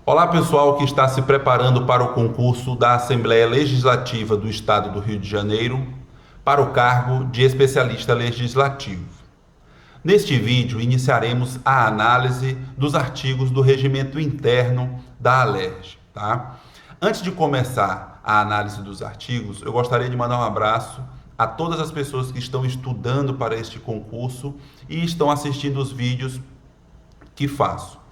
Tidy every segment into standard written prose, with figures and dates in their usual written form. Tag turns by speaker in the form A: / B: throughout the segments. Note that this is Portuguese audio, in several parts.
A: Olá, pessoal que está se preparando para o concurso da Assembleia Legislativa do Estado do Rio de Janeiro para o cargo de especialista legislativo. Neste vídeo, iniciaremos a análise dos artigos do regimento interno da Alerj, tá? Antes de começar a análise dos artigos, eu gostaria de mandar um abraço a todas as pessoas que estão estudando para este concurso e estão assistindo os vídeos que faço.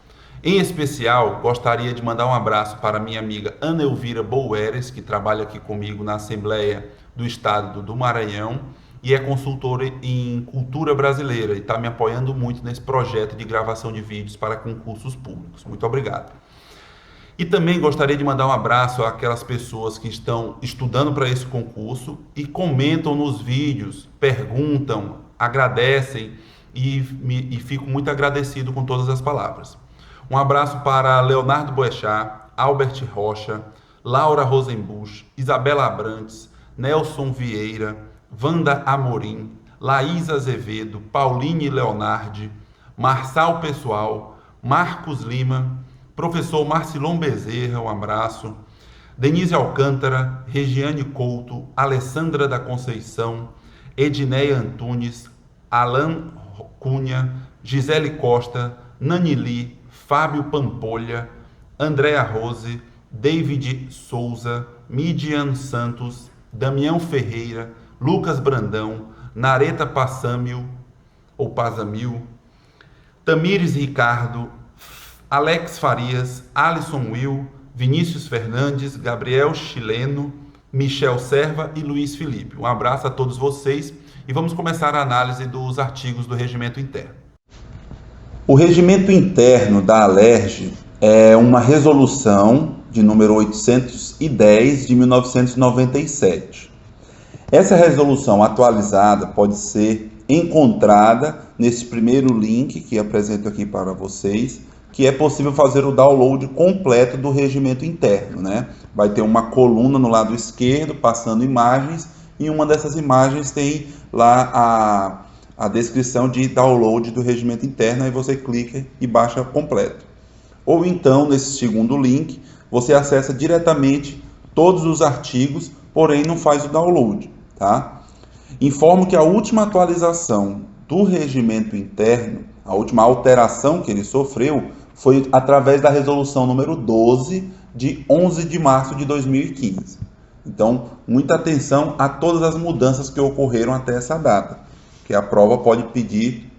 A: Em especial, gostaria de mandar um abraço para minha amiga Ana Elvira Boueres, que trabalha aqui comigo na Assembleia do Estado do Maranhão e é consultora em cultura brasileira e está me apoiando muito nesse projeto de gravação de vídeos para concursos públicos. Muito obrigado. E também gostaria de mandar um abraço àquelas pessoas que estão estudando para esse concurso e comentam nos vídeos, perguntam, agradecem e fico muito agradecido com todas as palavras. Um abraço para Leonardo Boechat, Albert Rocha, Laura Rosenbusch, Isabela Abrantes, Nelson Vieira, Wanda Amorim, Laís Azevedo, Pauline Leonardi, Marçal Pessoal, Marcos Lima, professor Marcilon Bezerra, um abraço, Denise Alcântara, Regiane Couto, Alessandra da Conceição, Edneia Antunes, Alan Cunha, Gisele Costa, Nanili, Fábio Pampolha, Andréa Rose, David Souza, Midian Santos, Damião Ferreira, Lucas Brandão, Nareta Passamil, ou Pazamil, Tamires Ricardo, Alex Farias, Alisson Will, Vinícius Fernandes, Gabriel Chileno, Michel Serva e Luiz Felipe. Um abraço a todos vocês e vamos começar a análise dos artigos do regimento interno. O regimento interno da Alerj é uma resolução de número 810 de 1997. Essa resolução atualizada pode ser encontrada nesse primeiro link que apresento aqui para vocês, que é possível fazer o download completo do regimento interno, né? Vai ter uma coluna no lado esquerdo passando imagens e uma dessas imagens tem lá a descrição de download do regimento interno, aí você clica e baixa completo. Ou então, nesse segundo link, você acessa diretamente todos os artigos, porém não faz o download, tá? Informo que a última atualização do regimento interno, a última alteração que ele sofreu, foi através da resolução número 12, de 11 de março de 2015. Então, muita atenção a todas as mudanças que ocorreram até essa data, que a prova pode pedir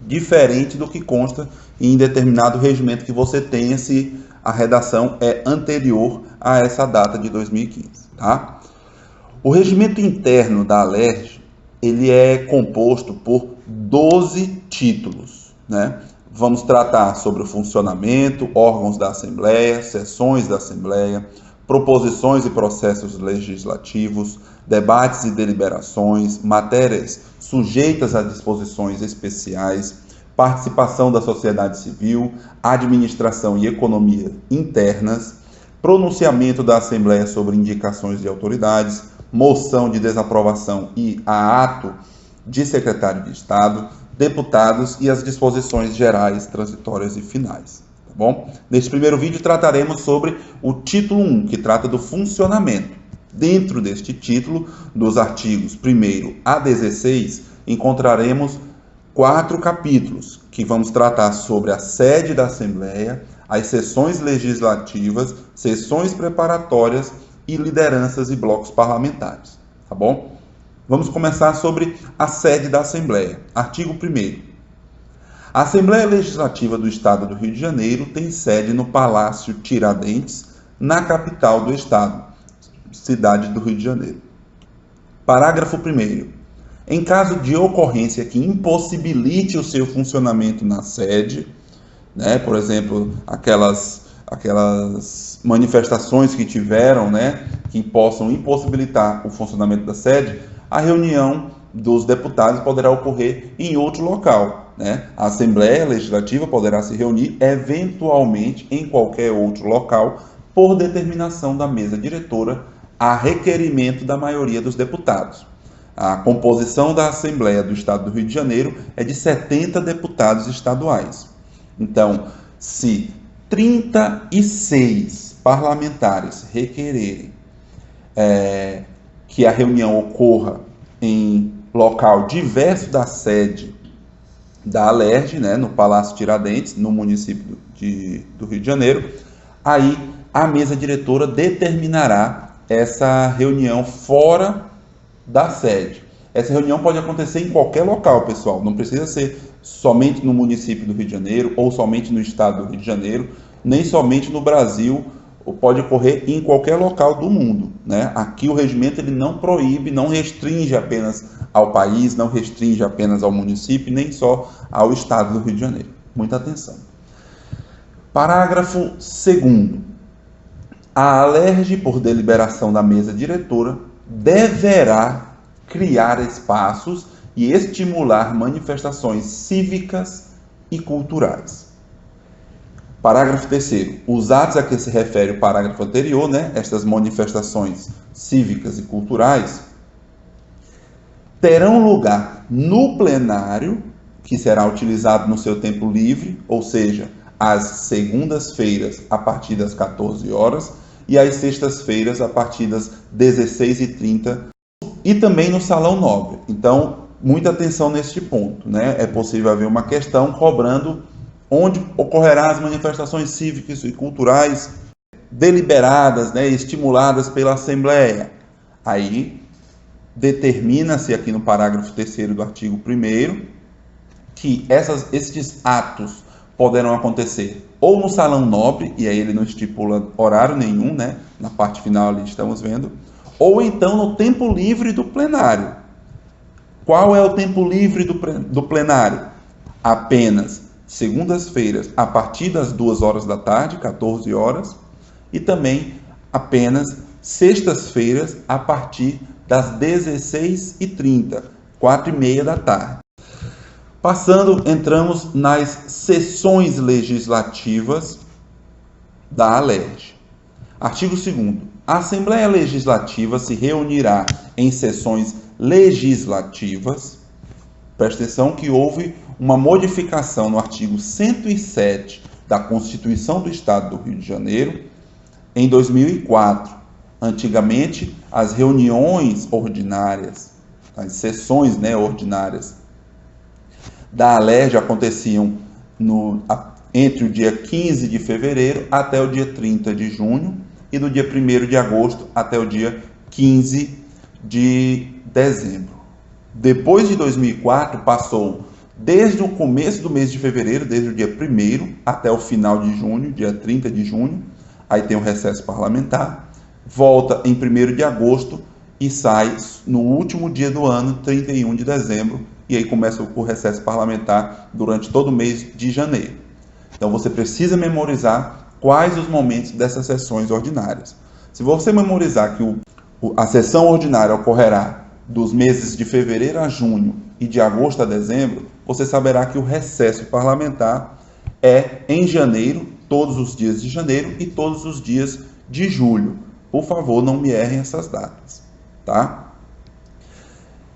A: diferente do que consta em determinado regimento que você tenha, se a redação é anterior a essa data de 2015, tá? O regimento interno da Alerj, ele é composto por 12 títulos, né? Vamos tratar sobre o funcionamento, órgãos da Assembleia, sessões da Assembleia, proposições e processos legislativos, debates e deliberações, matérias sujeitas a disposições especiais, participação da sociedade civil, administração e economia internas, pronunciamento da Assembleia sobre indicações de autoridades, moção de desaprovação e a ato de secretário de Estado, deputados e as disposições gerais, transitórias e finais. Tá bom? Neste primeiro vídeo trataremos sobre o título 1, que trata do funcionamento. Dentro deste título, dos artigos 1º a 16, encontraremos 4 capítulos, que vamos tratar sobre a sede da Assembleia, as sessões legislativas, sessões preparatórias e lideranças e blocos parlamentares. Tá bom? Vamos começar sobre a sede da Assembleia. Artigo 1º. A Assembleia Legislativa do Estado do Rio de Janeiro tem sede no Palácio Tiradentes, na capital do Estado, cidade do Rio de Janeiro. Parágrafo 1º. Em caso de ocorrência que impossibilite o seu funcionamento na sede, né, por exemplo, aquelas manifestações que tiveram, né, que possam impossibilitar o funcionamento da sede, a reunião dos deputados poderá ocorrer em outro local, né? A Assembleia Legislativa poderá se reunir eventualmente em qualquer outro local por determinação da mesa diretora a requerimento da maioria dos deputados. A composição da Assembleia do Estado do Rio de Janeiro é de 70 deputados estaduais. Então, se 36 parlamentares requererem que a reunião ocorra em local diverso da sede da Alerj, né, no Palácio Tiradentes, no município do Rio de Janeiro, aí a mesa diretora determinará essa reunião fora da sede. Essa reunião pode acontecer em qualquer local, pessoal, não precisa ser somente no município do Rio de Janeiro ou somente no estado do Rio de Janeiro, nem somente no Brasil, pode ocorrer em qualquer local do mundo, né? Aqui o regimento ele não proíbe, não restringe apenas ao país, não restringe apenas ao município, nem só ao estado do Rio de Janeiro. Muita atenção. Parágrafo 2º. A Alerj, por deliberação da mesa diretora, deverá criar espaços e estimular manifestações cívicas e culturais. Parágrafo 3º. Os atos a que se refere o parágrafo anterior, né, estas manifestações cívicas e culturais, terão lugar no plenário, que será utilizado no seu tempo livre, ou seja, às segundas-feiras a partir das 14 horas e às sextas-feiras a partir das 16h30 e também no Salão Nobre. Então, muita atenção neste ponto, né? É possível haver uma questão cobrando onde ocorrerá as manifestações cívicas e culturais deliberadas, né, estimuladas pela Assembleia. Aí, determina-se aqui no parágrafo 3º do artigo 1º que estes atos poderão acontecer ou no Salão Nobre, e aí ele não estipula horário nenhum, né, na parte final ali estamos vendo, ou então no tempo livre do plenário. Qual é o tempo livre do plenário? Apenas segundas-feiras a partir das 2 horas da tarde, 14 horas, e também apenas sextas-feiras a partir das 16h30, 4h30 da tarde. Passando, entramos nas sessões legislativas da Alerj. Artigo 2º. A Assembleia Legislativa se reunirá em sessões legislativas. Presta atenção que houve uma modificação no artigo 107 da Constituição do Estado do Rio de Janeiro em 2004. Antigamente, as reuniões ordinárias, as sessões, né, ordinárias da Alerj aconteciam entre o dia 15 de fevereiro até o dia 30 de junho e do dia 1º de agosto até o dia 15 de dezembro. Depois de 2004, passou desde o começo do mês de fevereiro, desde o dia 1º até o final de junho, dia 30 de junho, aí tem o recesso parlamentar, volta em 1º de agosto e sai no último dia do ano, 31 de dezembro, e aí começa o recesso parlamentar durante todo o mês de janeiro. Então você precisa memorizar quais os momentos dessas sessões ordinárias. Se você memorizar que a sessão ordinária ocorrerá dos meses de fevereiro a junho e de agosto a dezembro, você saberá que o recesso parlamentar é em janeiro, todos os dias de janeiro e todos os dias de julho. Por favor, não me errem essas datas, tá?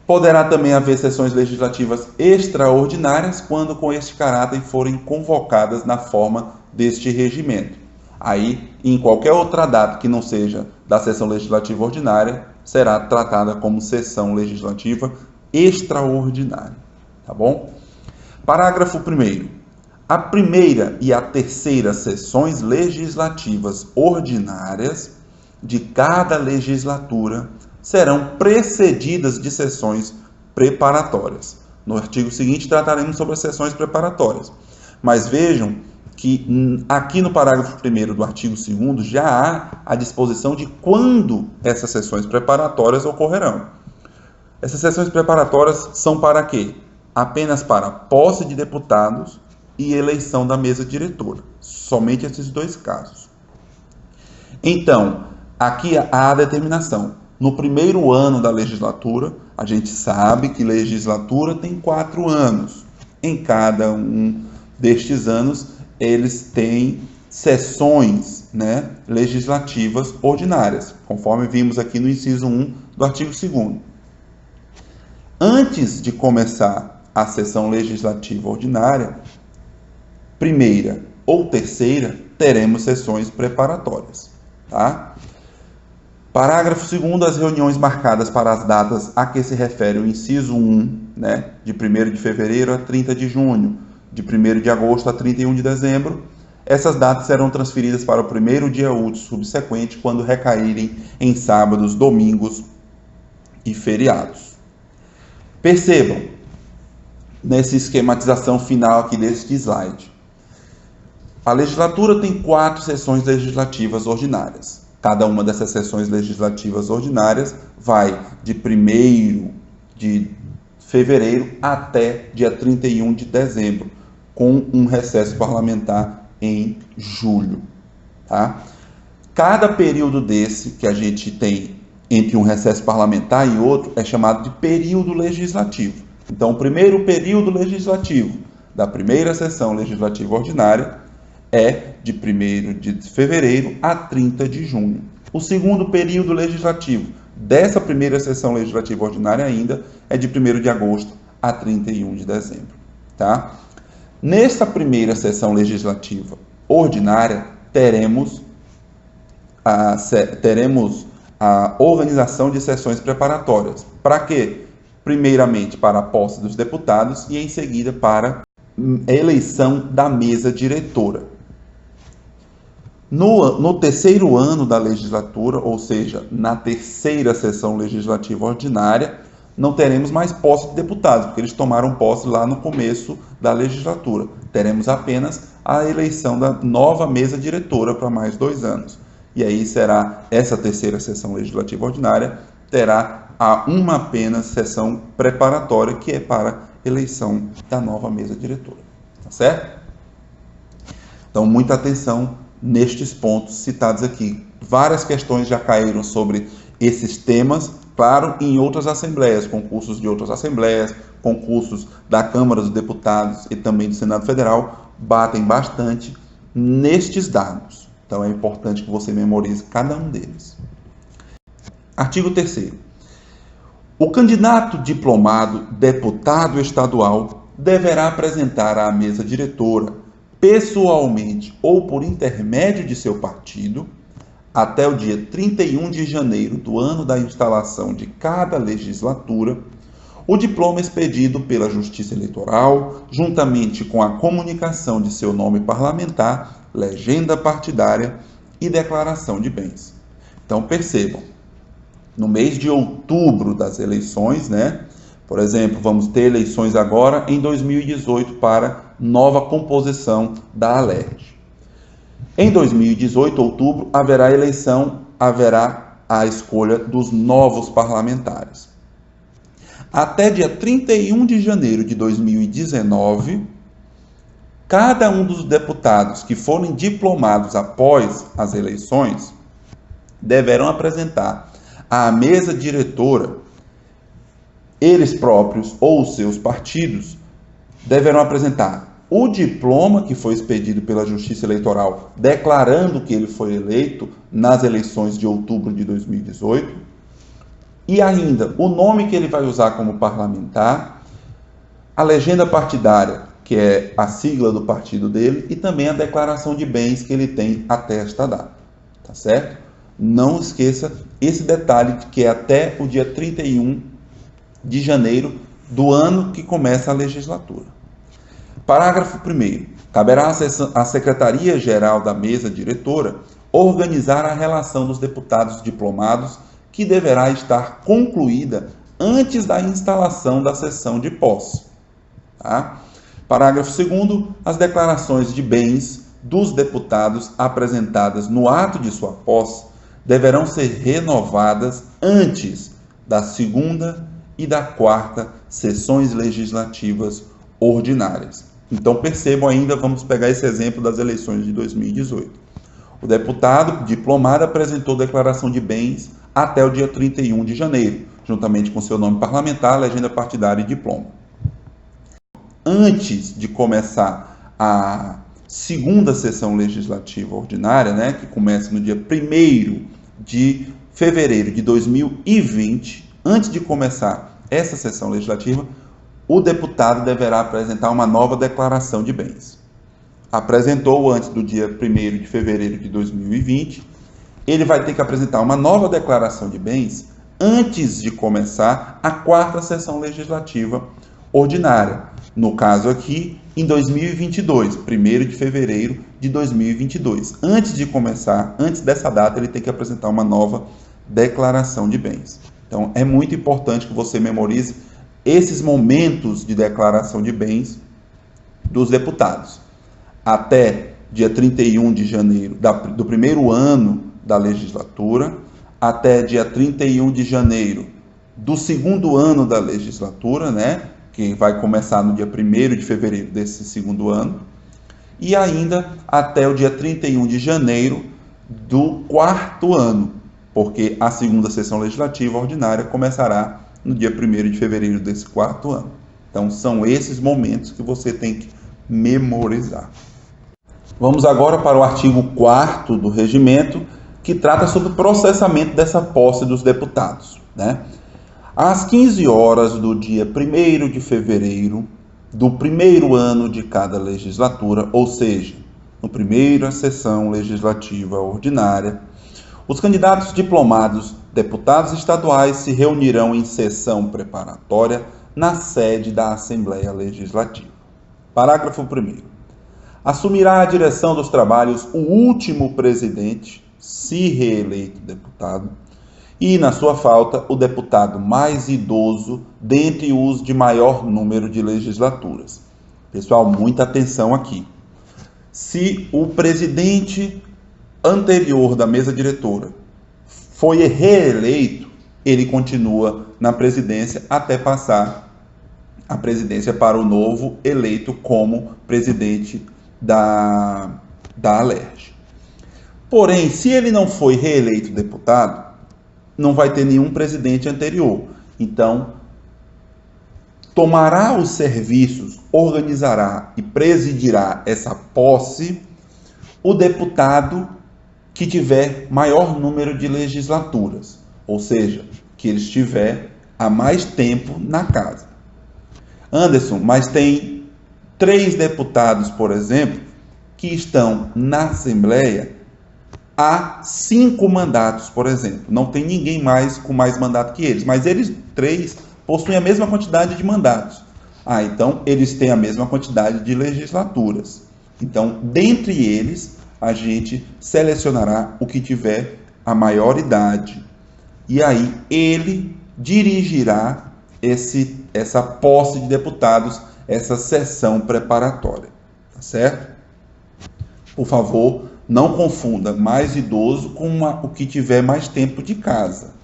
A: Poderá também haver sessões legislativas extraordinárias quando com este caráter forem convocadas na forma deste regimento. Aí, em qualquer outra data que não seja da sessão legislativa ordinária, será tratada como sessão legislativa extraordinária, tá bom? Parágrafo 1º. A primeira e a terceira sessões legislativas ordinárias de cada legislatura serão precedidas de sessões preparatórias. No artigo seguinte trataremos sobre as sessões preparatórias. Mas vejam que aqui no parágrafo 1º do artigo 2º já há a disposição de quando essas sessões preparatórias ocorrerão. Essas sessões preparatórias são para quê? Apenas para posse de deputados e eleição da mesa diretora. Somente esses dois casos. Então, aqui há a determinação. No primeiro ano da legislatura, a gente sabe que legislatura tem 4 anos. Em cada um destes anos, eles têm sessões, né, legislativas ordinárias, conforme vimos aqui no inciso 1 do artigo 2º. Antes de começar a sessão legislativa ordinária, primeira ou terceira,
B: teremos sessões preparatórias, tá? Parágrafo 2º, as reuniões marcadas para as datas a que se refere o inciso 1, né, de 1º de fevereiro a 30 de junho, de 1º de agosto a 31 de dezembro, essas datas serão transferidas para o primeiro dia útil subsequente, quando recaírem em sábados, domingos e feriados. Percebam, nessa esquematização final aqui deste slide, a legislatura tem 4 sessões legislativas ordinárias. Cada uma dessas sessões legislativas ordinárias vai de 1º de fevereiro até dia 31 de dezembro, com um recesso parlamentar em julho. Tá? Cada período desse que a gente tem entre um recesso parlamentar e outro é chamado de período legislativo. Então, o primeiro período legislativo da primeira sessão legislativa ordinária é de 1º de fevereiro a 30 de junho. O segundo período legislativo dessa primeira sessão legislativa ordinária ainda é de 1º de agosto a 31 de dezembro. Tá? Nesta primeira sessão legislativa ordinária, teremos a organização de sessões preparatórias. Para quê? Primeiramente para a posse dos deputados e em seguida para a eleição da mesa diretora. No terceiro ano da legislatura, ou seja, na terceira sessão legislativa ordinária, não teremos mais posse de deputados, porque eles tomaram posse lá no começo da legislatura. Teremos apenas a eleição da nova mesa diretora para mais 2 anos. E aí será essa terceira sessão legislativa ordinária, terá uma apenas sessão preparatória, que é para eleição da nova mesa diretora. Tá certo? Então, muita atenção nestes pontos citados aqui. Várias questões já caíram sobre esses temas, claro, em outras assembleias, concursos de outras assembleias, concursos da Câmara dos Deputados e também do Senado Federal, batem bastante nestes dados. Então é importante que você memorize cada um deles. Artigo 3º. O candidato diplomado deputado estadual deverá apresentar à mesa diretora, pessoalmente ou por intermédio de seu partido, até o dia 31 de janeiro do ano da instalação de cada legislatura, o diploma expedido pela Justiça Eleitoral, juntamente com a comunicação de seu nome parlamentar, legenda partidária e declaração de bens. Então percebam, no mês de outubro das eleições, né? Por exemplo, vamos ter eleições agora em 2018 para nova composição da ALERJ. Em 2018, outubro, haverá a escolha dos novos parlamentares. Até dia 31 de janeiro de 2019, cada um dos deputados que forem diplomados após as eleições deverão apresentar à mesa diretora, eles próprios ou seus partidos, deverão apresentar o diploma que foi expedido pela Justiça Eleitoral, declarando que ele foi eleito nas eleições de outubro de 2018, e ainda o nome que ele vai usar como parlamentar, a legenda partidária, que é a sigla do partido dele, e também a declaração de bens que ele tem até esta data. Tá certo? Não esqueça esse detalhe, que é até o dia 31 de janeiro do ano que começa a legislatura. Parágrafo 1º. Caberá à Secretaria-Geral da Mesa Diretora organizar a relação dos deputados diplomados, que deverá estar concluída antes da instalação da sessão de posse. Tá? Parágrafo 2º. As declarações de bens dos deputados apresentadas no ato de sua posse deverão ser renovadas antes da segunda e da quarta sessões legislativas ordinárias. Então percebam ainda, vamos pegar esse exemplo das eleições de 2018. O deputado diplomado apresentou declaração de bens até o dia 31 de janeiro, juntamente com seu nome parlamentar, legenda partidária e diploma. Antes de começar a segunda sessão legislativa ordinária, né, que começa no dia 1º de fevereiro de 2020, antes de começar essa sessão legislativa, o deputado deverá apresentar uma nova declaração de bens. apresentou antes do dia 1º de fevereiro de 2020, ele vai ter que apresentar uma nova declaração de bens antes de começar a 4ª sessão legislativa ordinária. No caso aqui, em 2022, 1º de fevereiro de 2022. Antes de começar, antes dessa data, ele tem que apresentar uma nova declaração de bens. Então, é muito importante que você memorize esses momentos de declaração de bens dos deputados. Até dia 31 de janeiro do primeiro ano da legislatura, até dia 31 de janeiro do segundo ano da legislatura, né, que vai começar no dia 1º de fevereiro desse segundo ano, e ainda até o dia 31 de janeiro do 4º ano, porque a segunda sessão legislativa ordinária começará no dia 1º de fevereiro desse 4º ano. Então, são esses momentos que você tem que memorizar. Vamos agora para o artigo 4º do regimento, que trata sobre o processamento dessa posse dos deputados, né? Às 15 horas do dia 1º de fevereiro do primeiro ano de cada legislatura, ou seja, na primeira sessão legislativa ordinária, os candidatos diplomados, deputados estaduais, se reunirão em sessão preparatória na sede da Assembleia Legislativa. Parágrafo 1º. Assumirá a direção dos trabalhos o último presidente, se reeleito deputado, e, na sua falta, o deputado mais idoso dentre os de maior número de legislaturas. Pessoal, muita atenção aqui. Se o presidente anterior da mesa diretora foi reeleito, ele continua na presidência até passar a presidência para o novo eleito como presidente da Alerj. Porém, se ele não foi reeleito deputado, não vai ter nenhum presidente anterior. Então, tomará os serviços, organizará e presidirá essa posse o deputado que tiver maior número de legislaturas, ou seja, que ele estiver há mais tempo na casa. Anderson, mas tem 3 deputados, por exemplo, que estão na Assembleia há 5 mandatos, por exemplo. Não tem ninguém mais com mais mandato que eles, mas eles 3 possuem a mesma quantidade de mandatos. Então eles têm a mesma quantidade de legislaturas. Então, dentre eles, a gente selecionará o que tiver a maior idade. E aí ele dirigirá essa posse de deputados, essa sessão preparatória. Tá certo? Por favor, não confunda mais idoso com o que tiver mais tempo de casa.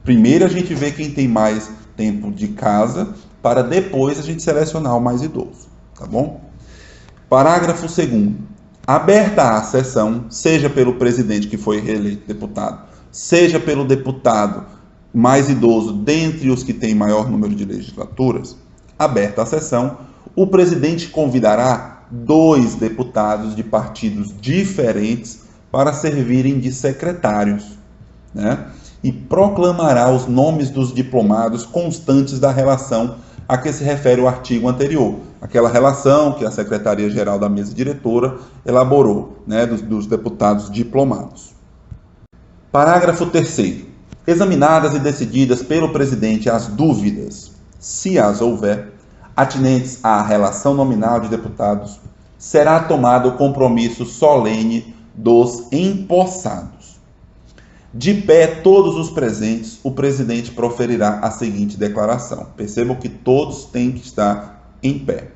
B: Primeiro a gente vê quem tem mais tempo de casa, para depois a gente selecionar o mais idoso. Tá bom? Parágrafo 2º. Aberta a sessão, seja pelo presidente que foi reeleito deputado, seja pelo deputado mais idoso dentre os que têm maior número de legislaturas, aberta a sessão, o presidente convidará 2 deputados de partidos diferentes para servirem de secretários, né? E proclamará os nomes dos diplomados constantes da relação a que se refere o artigo anterior, aquela relação que a Secretaria-Geral da Mesa Diretora elaborou, né, dos deputados diplomados. Parágrafo 3º. Examinadas e decididas pelo presidente as dúvidas, se as houver, atinentes à relação nominal de deputados, será tomado o compromisso solene dos empossados. De pé, todos os presentes, o presidente proferirá a seguinte declaração. Percebam que todos têm que estar em pé.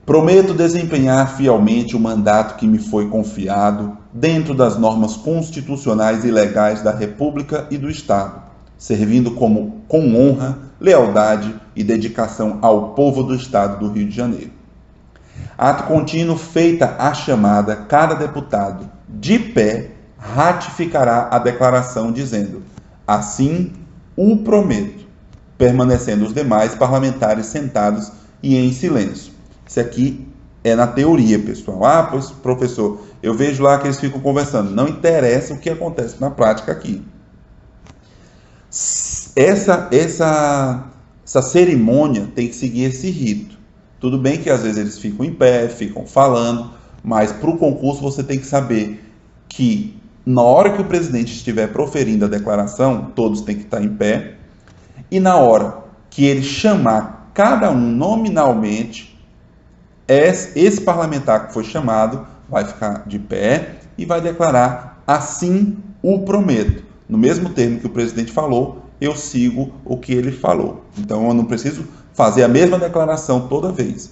B: Prometo desempenhar fielmente o mandato que me foi confiado, dentro das normas constitucionais e legais da República e do Estado, servindo com honra, lealdade e dedicação ao povo do Estado do Rio de Janeiro. Ato contínuo, feita a chamada, cada deputado, de pé, ratificará a declaração dizendo: assim o prometo, permanecendo os demais parlamentares sentados e em silêncio. Isso aqui é na teoria, pessoal. Pois, professor, eu vejo lá que eles ficam conversando. Não interessa o que acontece na prática aqui. Essa cerimônia tem que seguir esse rito. Tudo bem que às vezes eles ficam em pé, ficam falando, mas para o concurso você tem que saber que na hora que o presidente estiver proferindo a declaração, todos têm que estar em pé, e na hora que ele chamar cada um nominalmente, esse parlamentar que foi chamado vai ficar de pé e vai declarar: assim o prometo. No mesmo termo que o presidente falou, eu sigo o que ele falou. Então eu não preciso fazer a mesma declaração toda vez.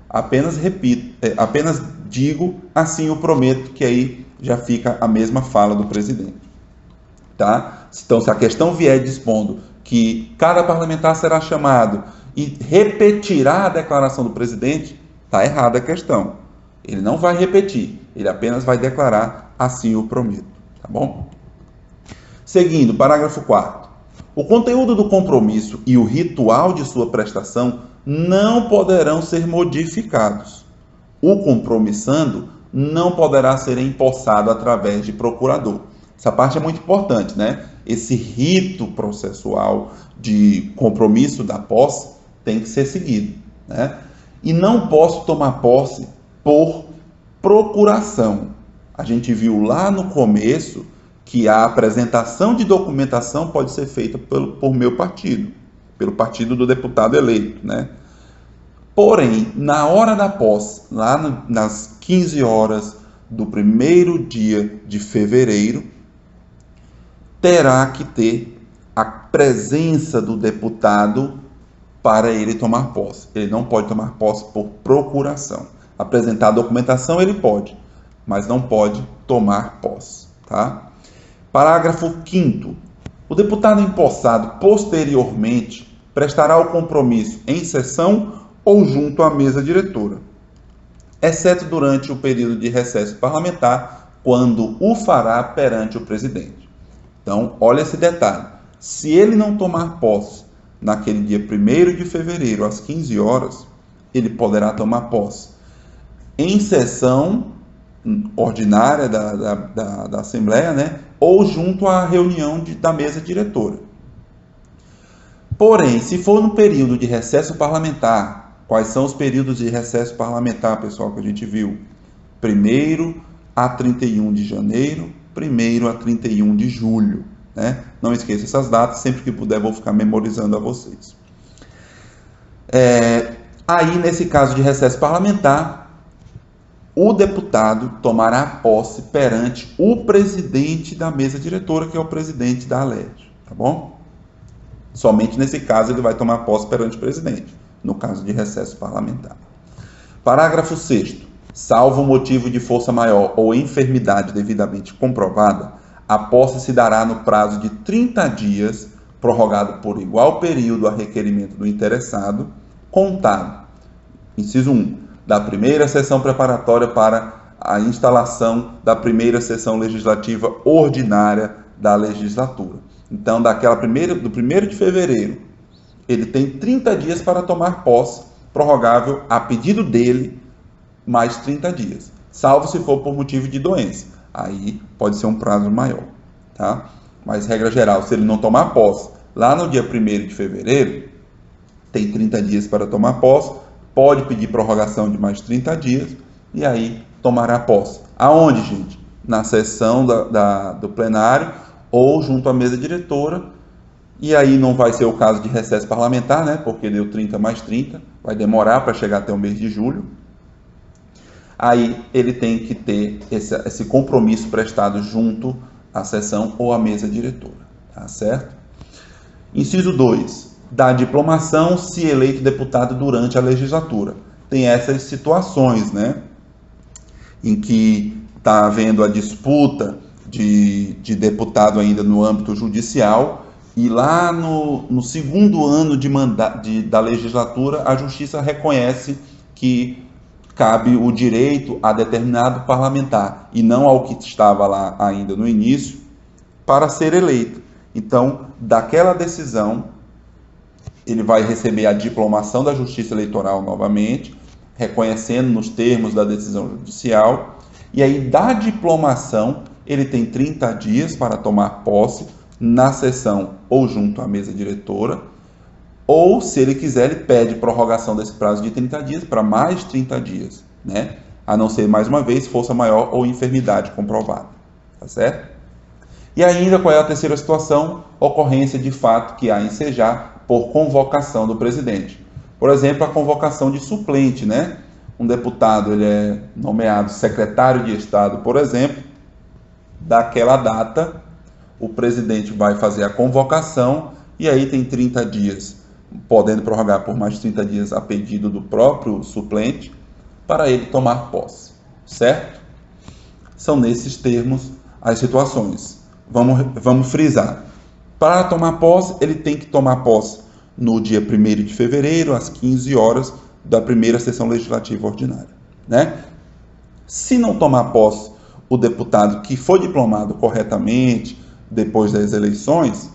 B: Apenas repito, apenas digo: assim o prometo, que aí já fica a mesma fala do presidente. Tá? Então, se a questão vier dispondo que cada parlamentar será chamado e repetirá a declaração do presidente, está errada a questão. Ele não vai repetir, ele apenas vai declarar: assim o prometo. Tá bom? Seguindo, parágrafo 4º. O conteúdo do compromisso e o ritual de sua prestação não poderão ser modificados. O compromissando não poderá ser empossado através de procurador. Essa parte é muito importante, né? Esse rito processual de compromisso da posse tem que ser seguido, né? E não posso tomar posse por procuração. A gente viu lá no começo que a apresentação de documentação pode ser feita por meu partido, pelo partido do deputado eleito, né? Porém, na hora da posse, lá nas 15 horas do primeiro dia de fevereiro, terá que ter a presença do deputado para ele tomar posse. Ele não pode tomar posse por procuração. Apresentar a documentação ele pode, mas não pode tomar posse, tá? Parágrafo 5º. O deputado empossado posteriormente prestará o compromisso em sessão ou junto à mesa diretora, exceto durante o período de recesso parlamentar, quando o fará perante o presidente. Então, olha esse detalhe. Se ele não tomar posse naquele dia 1º de fevereiro, às 15 horas, ele poderá tomar posse em sessão ordinária da Assembleia, né? Ou junto à reunião da mesa diretora. Porém, se for no período de recesso parlamentar, quais são os períodos de recesso parlamentar, pessoal, que a gente viu? 1º a 31 de janeiro, 1º a 31 de julho, né? Não esqueça essas datas, sempre que puder vou ficar memorizando a vocês. Aí, nesse caso de recesso parlamentar, o deputado tomará posse perante o presidente da mesa diretora, que é o presidente da ALERJ, tá bom? Somente nesse caso ele vai tomar posse perante o presidente, no caso de recesso parlamentar. Parágrafo 6º. Salvo motivo de força maior ou enfermidade devidamente comprovada, a posse se dará no prazo de 30 dias, prorrogado por igual período a requerimento do interessado, contado, inciso 1, da primeira sessão preparatória para a instalação da primeira sessão legislativa ordinária da legislatura. Então, do 1º de fevereiro, ele tem 30 dias para tomar posse, prorrogável a pedido dele, mais 30 dias, salvo se for por motivo de doença. Aí pode ser um prazo maior, tá? Mas, regra geral, se ele não tomar posse lá no dia 1º de fevereiro, tem 30 dias para tomar posse, pode pedir prorrogação de mais 30 dias e aí tomará posse. Aonde, gente? Na sessão do plenário ou junto à mesa diretora. E aí não vai ser o caso de recesso parlamentar, né? Porque deu 30 mais 30, vai demorar para chegar até o mês de julho. Aí ele tem que ter esse compromisso prestado junto à sessão ou à mesa diretora, tá certo? Inciso 2. Da diplomação se eleito deputado durante a legislatura. Tem essas situações, né? Em que está havendo a disputa de deputado ainda no âmbito judicial e lá no segundo ano da legislatura a Justiça reconhece que cabe o direito a determinado parlamentar e não ao que estava lá ainda no início para ser eleito. Então, daquela decisão, ele vai receber a diplomação da Justiça Eleitoral novamente, reconhecendo nos termos da decisão judicial, e aí da diplomação ele tem 30 dias para tomar posse na sessão ou junto à mesa diretora, ou, se ele quiser, ele pede prorrogação desse prazo de 30 dias para mais 30 dias, né? A não ser, mais uma vez, força maior ou enfermidade comprovada, tá certo? E ainda, qual é a terceira situação? Ocorrência de fato que há ensejar por convocação do presidente. Por exemplo, a convocação de suplente, né? Um deputado, ele é nomeado secretário de Estado, por exemplo, daquela data, o presidente vai fazer a convocação e aí tem 30 dias, podendo prorrogar por mais 30 dias a pedido do próprio suplente, para ele tomar posse, certo? São nesses termos as situações. Vamos frisar. Para tomar posse, ele tem que tomar posse no dia 1º de fevereiro, às 15 horas da primeira sessão legislativa ordinária, né? Se não tomar posse o deputado que foi diplomado corretamente depois das eleições,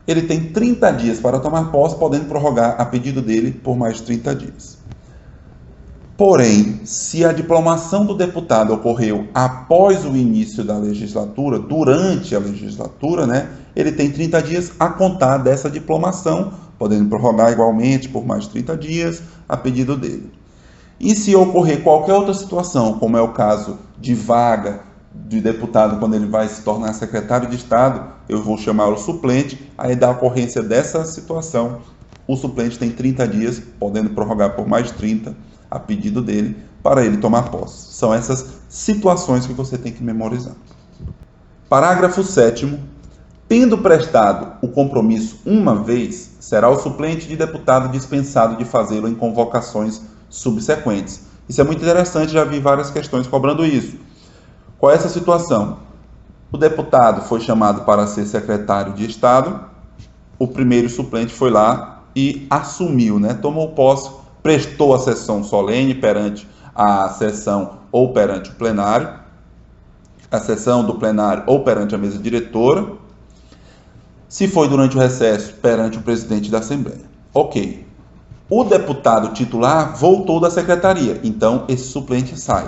B: ele tem 30 dias para tomar posse, podendo prorrogar a pedido dele por mais 30 dias. Porém, se a diplomação do deputado ocorreu após o início da legislatura, durante a legislatura, né, ele tem 30 dias a contar dessa diplomação, podendo prorrogar igualmente por mais 30 dias a pedido dele. E se ocorrer qualquer outra situação, como é o caso de vaga de deputado quando ele vai se tornar secretário de Estado, eu vou chamá-lo suplente, aí da ocorrência dessa situação, o suplente tem 30 dias, podendo prorrogar por mais 30 a pedido dele, para ele tomar posse. São essas situações que você tem que memorizar. Parágrafo 7º. Tendo prestado o compromisso uma vez, será o suplente de deputado dispensado de fazê-lo em convocações subsequentes. Isso é muito interessante, já vi várias questões cobrando isso. Qual é essa situação? O deputado foi chamado para ser secretário de Estado, o primeiro suplente foi lá e assumiu, né? Tomou posse, prestou a sessão solene perante a sessão ou perante o plenário, a sessão do plenário ou perante a mesa diretora, se foi durante o recesso, perante o presidente da Assembleia. Ok. O deputado titular voltou da secretaria, então esse suplente sai.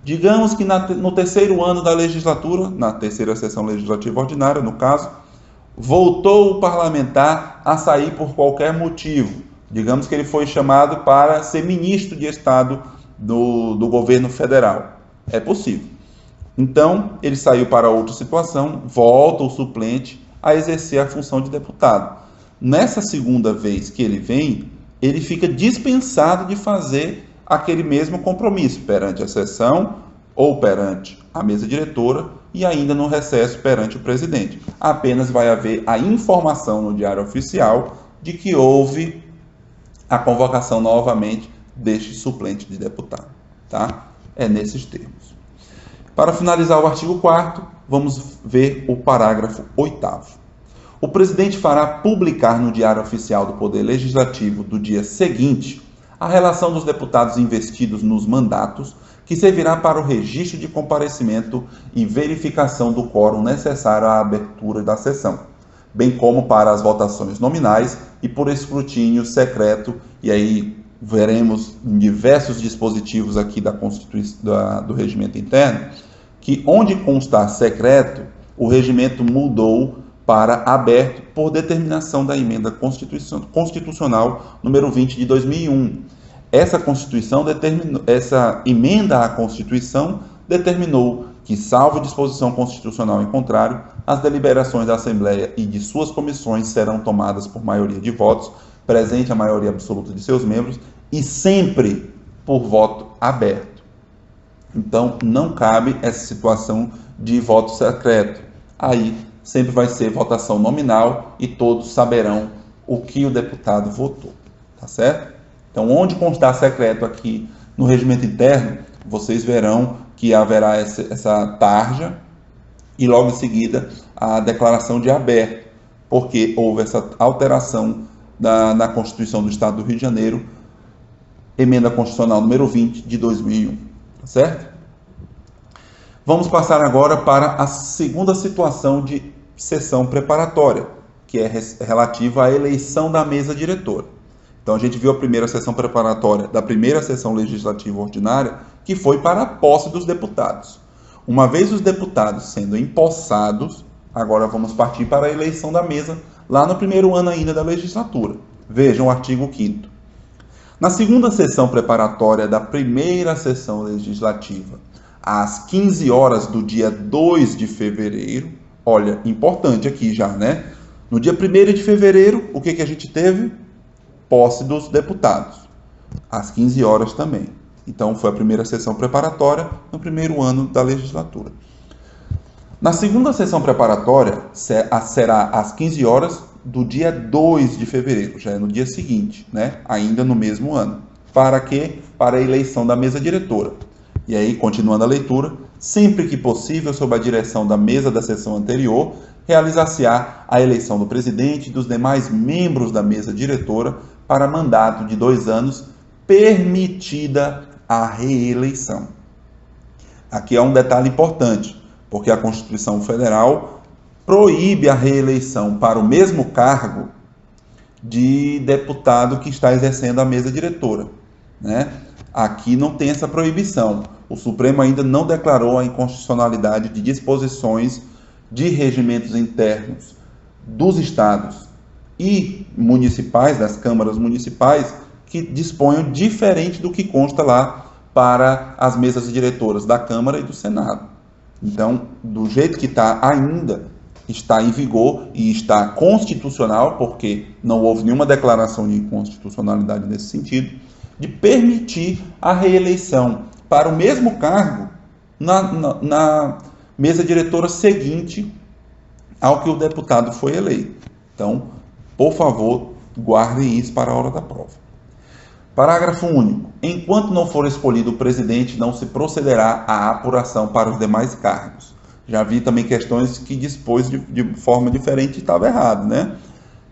B: Digamos que no terceiro ano da legislatura, na terceira sessão legislativa ordinária, no caso, voltou o parlamentar a sair por qualquer motivo. Digamos que ele foi chamado para ser ministro de Estado do governo federal. É possível. Então, ele saiu para outra situação, volta o suplente a exercer a função de deputado. Nessa segunda vez que ele vem, ele fica dispensado de fazer aquele mesmo compromisso perante a sessão ou perante a mesa diretora e ainda no recesso perante o presidente. Apenas vai haver a informação no Diário Oficial de que houve a convocação novamente deste suplente de deputado, tá? É nesses termos. Para finalizar o artigo 4º, vamos ver o parágrafo 8º. O presidente fará publicar no Diário Oficial do Poder Legislativo do dia seguinte a relação dos deputados investidos nos mandatos, que servirá para o registro de comparecimento e verificação do quórum necessário à abertura da sessão, bem como para as votações nominais e por escrutínio secreto, e aí veremos em diversos dispositivos aqui do regimento interno, que onde constar secreto, o regimento mudou para aberto por determinação da emenda constitucional número 20 de 2001. Essa emenda à Constituição determinou que, salvo disposição constitucional em contrário, as deliberações da Assembleia e de suas comissões serão tomadas por maioria de votos, presente a maioria absoluta de seus membros, e sempre por voto aberto. Então, não cabe essa situação de voto secreto. Aí, sempre vai ser votação nominal e todos saberão o que o deputado votou, tá certo? Então, onde constar secreto aqui no regimento interno, vocês verão que haverá essa tarja e logo em seguida a declaração de aberto, porque houve essa alteração na Constituição do Estado do Rio de Janeiro, emenda constitucional número 20 de 2001, tá certo? Vamos passar agora para a segunda situação de sessão preparatória, que é relativa à eleição da mesa diretora. Então, a gente viu a primeira sessão preparatória da primeira sessão legislativa ordinária, que foi para a posse dos deputados. Uma vez os deputados sendo empossados, agora vamos partir para a eleição da mesa, lá no primeiro ano ainda da legislatura. Vejam o artigo 5º. Na segunda sessão preparatória da primeira sessão legislativa, às 15 horas do dia 2 de fevereiro, olha, importante aqui já, né? No dia 1º de fevereiro, o que a gente teve? Posse dos deputados, às 15 horas também. Então, foi a primeira sessão preparatória no primeiro ano da legislatura. Na segunda sessão preparatória, será às 15 horas do dia 2 de fevereiro, já é no dia seguinte, né? Ainda no mesmo ano. Para quê? Para a eleição da mesa diretora. E aí, continuando a leitura, sempre que possível, sob a direção da mesa da sessão anterior, realizar-se-á a eleição do presidente e dos demais membros da mesa diretora para mandato de 2 anos, permitida a reeleição. Aqui é um detalhe importante, porque a Constituição Federal proíbe a reeleição para o mesmo cargo de deputado que está exercendo a mesa diretora, né? Aqui não tem essa proibição. O Supremo ainda não declarou a inconstitucionalidade de disposições de regimentos internos dos estados e municipais, das câmaras municipais, que disponham diferente do que consta lá para as mesas diretoras da Câmara e do Senado. Então, do jeito que ainda está em vigor e está constitucional, porque não houve nenhuma declaração de inconstitucionalidade nesse sentido, de permitir a reeleição para o mesmo cargo na mesa diretora seguinte ao que o deputado foi eleito. Então, por favor, guardem isso para a hora da prova. Parágrafo único. Enquanto não for escolhido o presidente, não se procederá à apuração para os demais cargos. Já vi também questões que dispôs de forma diferente e estava errado, né?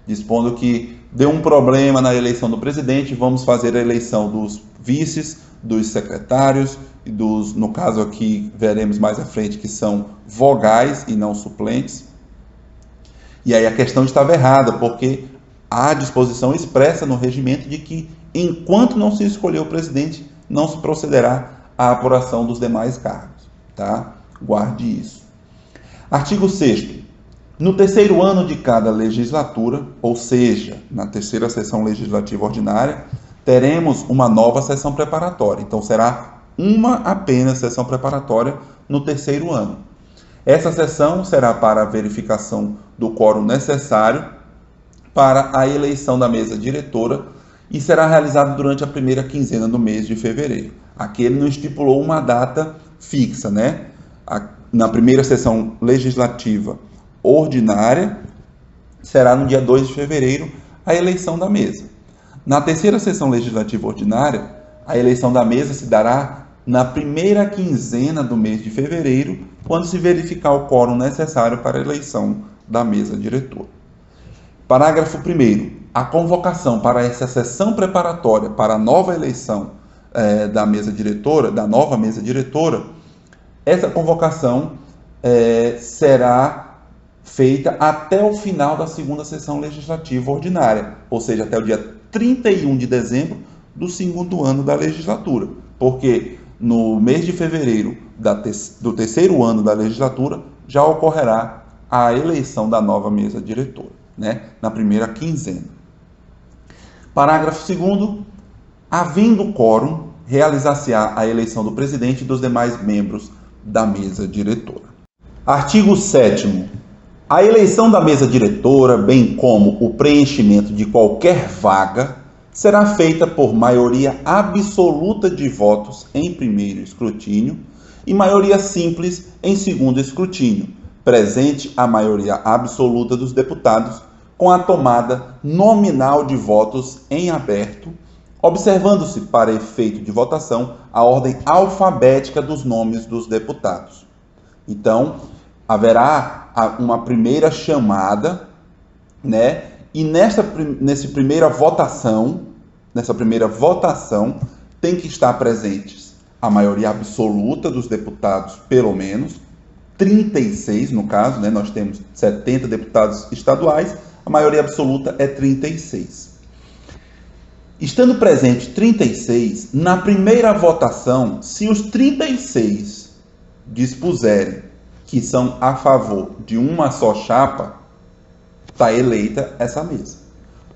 B: Dispondo que deu um problema na eleição do presidente, vamos fazer a eleição dos vices, dos secretários, e dos, no caso aqui, veremos mais à frente, que são vogais e não suplentes. E aí a questão estava errada, porque há disposição expressa no regimento de que, enquanto não se escolher o presidente, não se procederá à apuração dos demais cargos, tá? Guarde isso. Artigo 6º. No terceiro ano de cada legislatura, ou seja, na terceira sessão legislativa ordinária, teremos uma nova sessão preparatória. Então, será uma apenas sessão preparatória no terceiro ano. Essa sessão será para a verificação do quórum necessário para a eleição da mesa diretora e será realizada durante a primeira quinzena do mês de fevereiro. Aqui ele não estipulou uma data fixa, né? Na primeira sessão legislativa ordinária, será no dia 2 de fevereiro a eleição da mesa. Na terceira sessão legislativa ordinária, a eleição da mesa se dará na primeira quinzena do mês de fevereiro, quando se verificar o quórum necessário para a eleição da mesa diretora. Parágrafo 1º. A convocação para essa sessão preparatória para a nova eleição da nova mesa diretora, essa convocação será feita até o final da segunda sessão legislativa ordinária, ou seja, até o dia 31 de dezembro do segundo ano da legislatura, porque no mês de fevereiro do terceiro ano da legislatura já ocorrerá a eleição da nova mesa diretora, né, na primeira quinzena. Parágrafo 2º. Havendo quórum, realizar-se-á a eleição do presidente e dos demais membros da mesa diretora. Artigo 7º. A eleição da mesa diretora, bem como o preenchimento de qualquer vaga, será feita por maioria absoluta de votos em primeiro escrutínio e maioria simples em segundo escrutínio, presente a maioria absoluta dos deputados, com a tomada nominal de votos em aberto, observando-se, para efeito de votação, a ordem alfabética dos nomes dos deputados. Então, haverá uma primeira chamada, né? E nessa primeira votação, tem que estar presentes a maioria absoluta dos deputados, pelo menos, 36 no caso, né? Nós temos 70 deputados estaduais, a maioria absoluta é 36. Estando presente 36, na primeira votação, se os 36 dispuserem que são a favor de uma só chapa, está eleita essa mesa.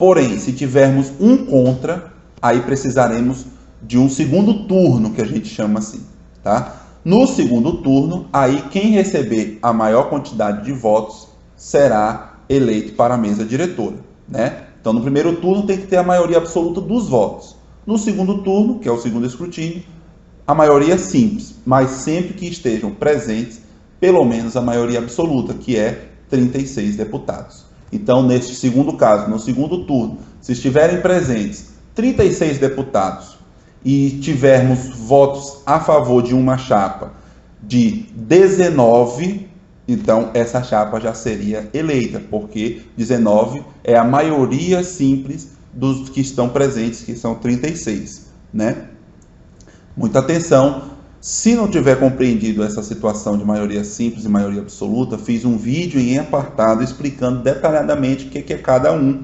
B: Porém, se tivermos um contra, aí precisaremos de um segundo turno, que a gente chama assim, tá? No segundo turno, aí quem receber a maior quantidade de votos será eleito para a mesa diretora, né? Então, no primeiro turno tem que ter a maioria absoluta dos votos. No segundo turno, que é o segundo escrutínio, a maioria simples, mas sempre que estejam presentes, pelo menos a maioria absoluta, que é 36 deputados. Então, neste segundo caso, no segundo turno, se estiverem presentes 36 deputados e tivermos votos a favor de uma chapa de 19, então essa chapa já seria eleita, porque 19 é a maioria simples dos que estão presentes, que são 36, né? Muita atenção. Se não tiver compreendido essa situação de maioria simples e maioria absoluta, fiz um vídeo em apartado explicando detalhadamente o que é cada um.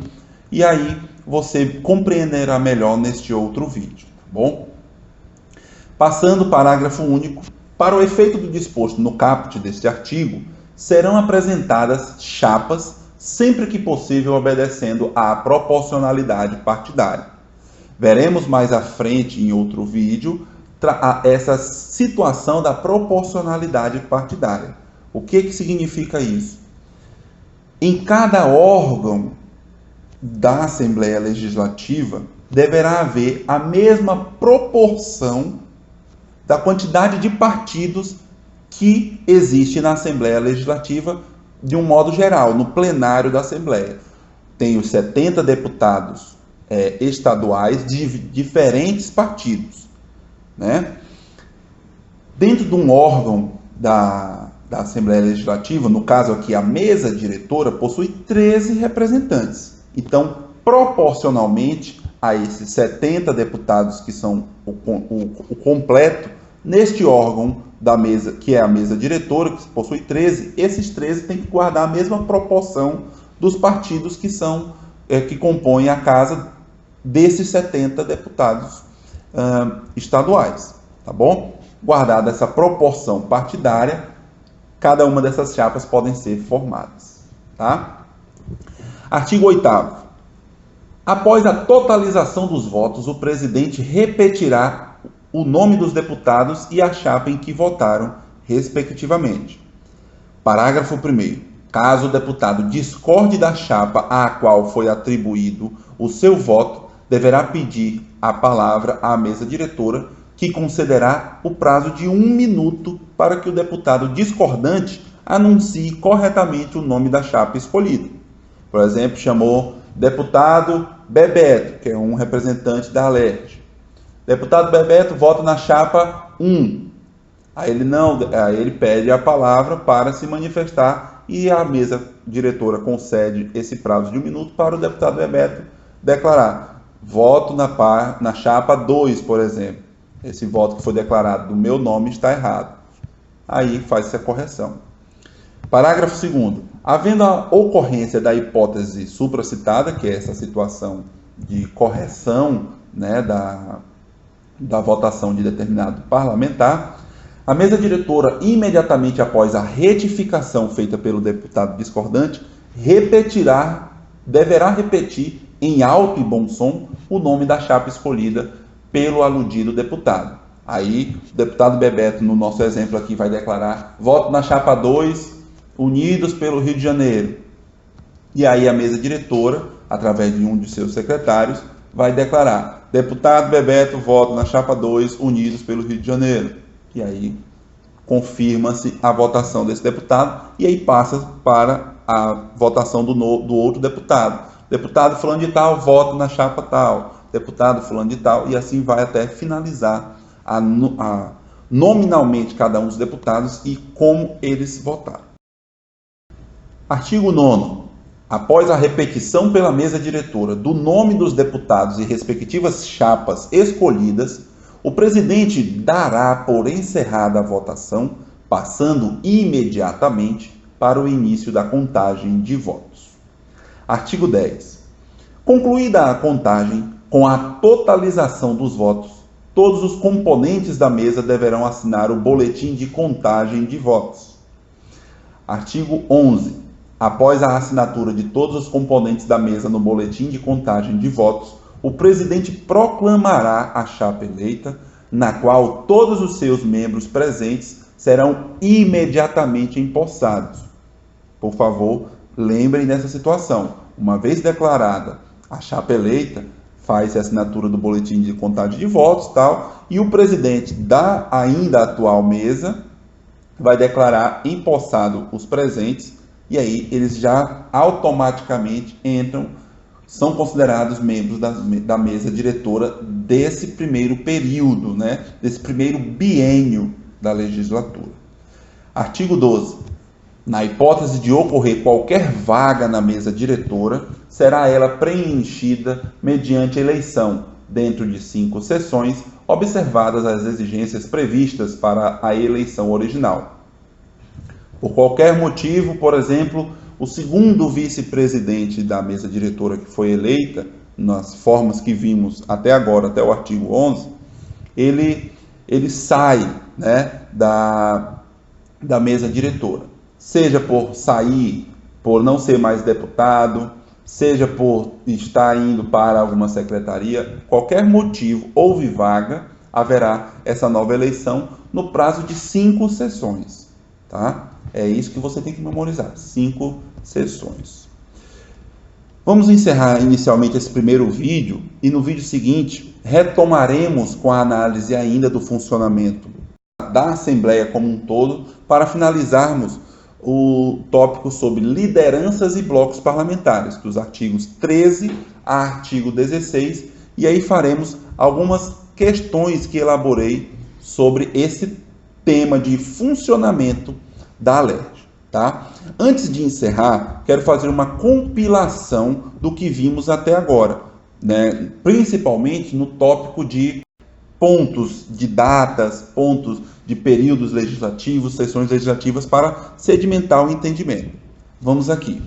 B: E aí você compreenderá melhor neste outro vídeo, tá bom? Passando o parágrafo único, para o efeito do disposto no caput deste artigo, serão apresentadas chapas, sempre que possível obedecendo à proporcionalidade partidária. Veremos mais à frente, em outro vídeo, essa situação da proporcionalidade partidária. O que significa isso? Em cada órgão da Assembleia Legislativa, deverá haver a mesma proporção da quantidade de partidos que existe na Assembleia Legislativa de um modo geral, no plenário da Assembleia. Tem os 70 deputados estaduais de diferentes partidos, né? Dentro de um órgão da Assembleia Legislativa, no caso aqui a mesa diretora, possui 13 representantes. Então, proporcionalmente a esses 70 deputados que são o completo, neste órgão da mesa, que é a mesa diretora, que possui 13, esses 13 têm que guardar a mesma proporção dos partidos que compõem a casa desses 70 deputados estaduais, tá bom? Guardada essa proporção partidária, cada uma dessas chapas podem ser formadas, tá? Artigo 8º. Após a totalização dos votos, o presidente repetirá o nome dos deputados e a chapa em que votaram, respectivamente. Parágrafo 1º. Caso o deputado discorde da chapa à qual foi atribuído o seu voto, deverá pedir a palavra à mesa diretora, que concederá o prazo de 1 minuto para que o deputado discordante anuncie corretamente o nome da chapa escolhida. Por exemplo, chamou deputado Bebeto, que é um representante da Alerj. Deputado Bebeto vota na chapa 1. Aí ele pede a palavra para se manifestar e a mesa diretora concede esse prazo de 1 minuto para o deputado Bebeto declarar: voto na chapa 2, por exemplo. Esse voto que foi declarado do meu nome está errado. Aí faz-se a correção. Parágrafo 2º. Havendo a ocorrência da hipótese supracitada, que é essa situação de correção, né, da votação de determinado parlamentar, a mesa diretora, imediatamente após a retificação feita pelo deputado discordante, deverá repetir em alto e bom som o nome da chapa escolhida pelo aludido deputado. Aí, o deputado Bebeto, no nosso exemplo aqui, vai declarar: voto na chapa 2, Unidos pelo Rio de Janeiro. E aí a mesa diretora, através de um de seus secretários, vai declarar: deputado Bebeto, voto na chapa 2, Unidos pelo Rio de Janeiro. E aí confirma-se a votação desse deputado e aí passa para a votação do outro deputado. Deputado fulano de tal, voto na chapa tal. Deputado fulano de tal, e assim vai até finalizar nominalmente cada um dos deputados e como eles votaram. Artigo 9º. Após a repetição pela mesa diretora do nome dos deputados e respectivas chapas escolhidas, o presidente dará por encerrada a votação, passando imediatamente para o início da contagem de votos. Artigo 10. Concluída a contagem, com a totalização dos votos, todos os componentes da mesa deverão assinar o boletim de contagem de votos. Artigo 11. Após a assinatura de todos os componentes da mesa no boletim de contagem de votos, o presidente proclamará a chapa eleita, na qual todos os seus membros presentes serão imediatamente empossados. Por favor, lembrem dessa situação. Uma vez declarada a chapa eleita, faz a assinatura do boletim de contagem de votos, tal, e o presidente da ainda atual mesa vai declarar empossado os presentes, e aí eles já automaticamente entram, são considerados membros da mesa diretora desse primeiro período, né? Desse primeiro biênio da legislatura. Artigo 12. Na hipótese de ocorrer qualquer vaga na mesa diretora, será ela preenchida mediante eleição, dentro de 5 sessões, observadas as exigências previstas para a eleição original. Por qualquer motivo, por exemplo, o segundo vice-presidente da mesa diretora que foi eleita, nas formas que vimos até agora, até o artigo 11, ele sai, né, da mesa diretora. Seja por sair, por não ser mais deputado, seja por estar indo para alguma secretaria, qualquer motivo, houve vaga, haverá essa nova eleição no prazo de 5 sessões, tá? É isso que você tem que memorizar, 5 sessões. Vamos encerrar inicialmente esse primeiro vídeo e no vídeo seguinte retomaremos com a análise ainda do funcionamento da Assembleia como um todo para finalizarmos o tópico sobre lideranças e blocos parlamentares, dos artigos 13 a artigo 16, e aí faremos algumas questões que elaborei sobre esse tema de funcionamento da ALERJ, tá? Antes de encerrar, quero fazer uma compilação do que vimos até agora, né? Principalmente no tópico de pontos de datas, pontos de períodos legislativos, sessões legislativas, para sedimentar o entendimento. Vamos aqui.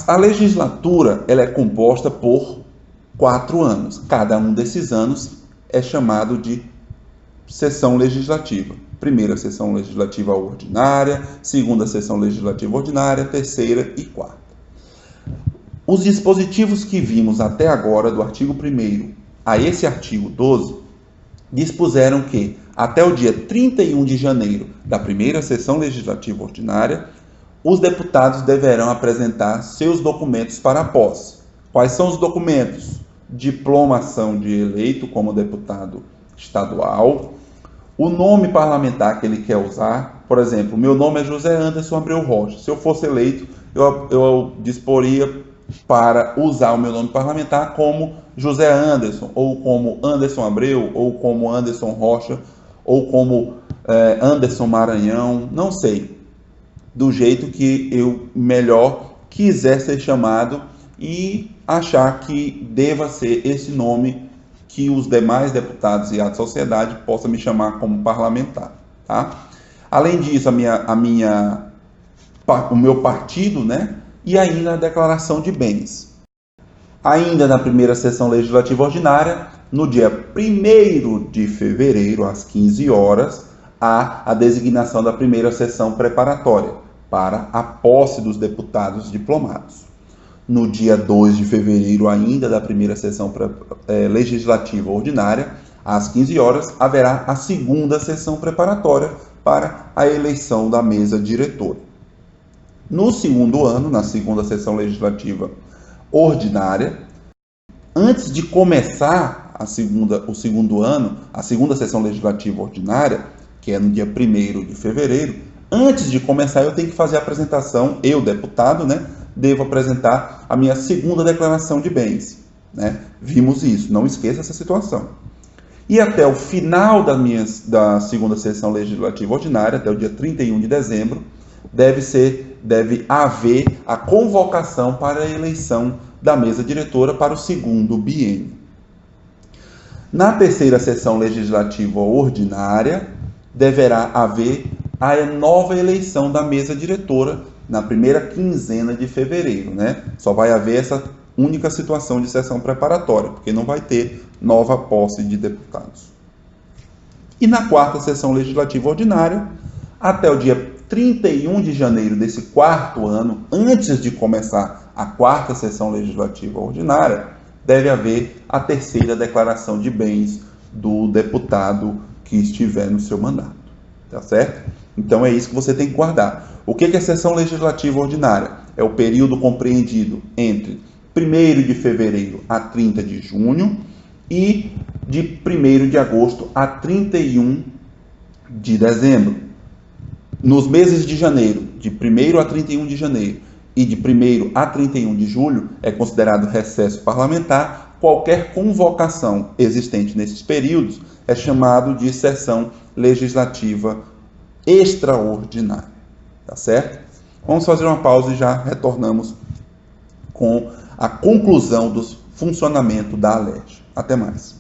B: A legislatura ela é composta por 4 anos. Cada um desses anos é chamado de sessão legislativa. Primeira sessão legislativa ordinária, segunda sessão legislativa ordinária, terceira e quarta. Os dispositivos que vimos até agora, do artigo 1º a esse artigo 12, dispuseram que, até o dia 31 de janeiro da primeira sessão legislativa ordinária, os deputados deverão apresentar seus documentos para a posse. Quais são os documentos? Diplomação de eleito como deputado estadual, o nome parlamentar que ele quer usar. Por exemplo, meu nome é José Anderson Abreu Rocha. Se eu fosse eleito, eu disporia para usar o meu nome parlamentar como José Anderson, ou como Anderson Abreu, ou como Anderson Rocha, ou como Anderson Maranhão, não sei, do jeito que eu melhor quiser ser chamado e achar que deva ser esse nome que os demais deputados e a sociedade possam me chamar como parlamentar, tá? Além disso, o meu partido, né? E ainda a declaração de bens. Ainda na primeira sessão legislativa ordinária, no dia 1º de fevereiro, às 15 horas, há a designação da primeira sessão preparatória para a posse dos deputados diplomados. No dia 2 de fevereiro, ainda da primeira sessão legislativa ordinária, às 15 horas, haverá a segunda sessão preparatória para a eleição da mesa diretora. No segundo ano, na segunda sessão legislativa ordinária, antes de começar o segundo ano, a segunda sessão legislativa ordinária, que é no dia 1º de fevereiro, antes de começar eu tenho que fazer a apresentação, eu, deputado, né, devo apresentar a minha segunda declaração de bens, né? Vimos isso, não esqueça essa situação. E até o final da segunda sessão legislativa ordinária, até o dia 31 de dezembro, deve haver a convocação para a eleição da mesa diretora para o segundo biênio. Na terceira sessão legislativa ordinária, deverá haver a nova eleição da mesa diretora na primeira quinzena de fevereiro, né? Só vai haver essa única situação de sessão preparatória, porque não vai ter nova posse de deputados. E na quarta sessão legislativa ordinária, até o dia 31 de janeiro desse quarto ano, antes de começar a quarta sessão legislativa ordinária, deve haver a terceira declaração de bens do deputado que estiver no seu mandato. Tá certo? Então é isso que você tem que guardar. O que é sessão legislativa ordinária? É o período compreendido entre 1º de fevereiro a 30 de junho e de 1º de agosto a 31 de dezembro. Nos meses de janeiro, de 1º a 31 de janeiro e de 1º a 31 de julho, é considerado recesso parlamentar. Qualquer convocação existente nesses períodos é chamado de sessão legislativa extraordinária. Tá certo? Vamos fazer uma pausa e já retornamos com a conclusão do funcionamento da ALERJ. Até mais.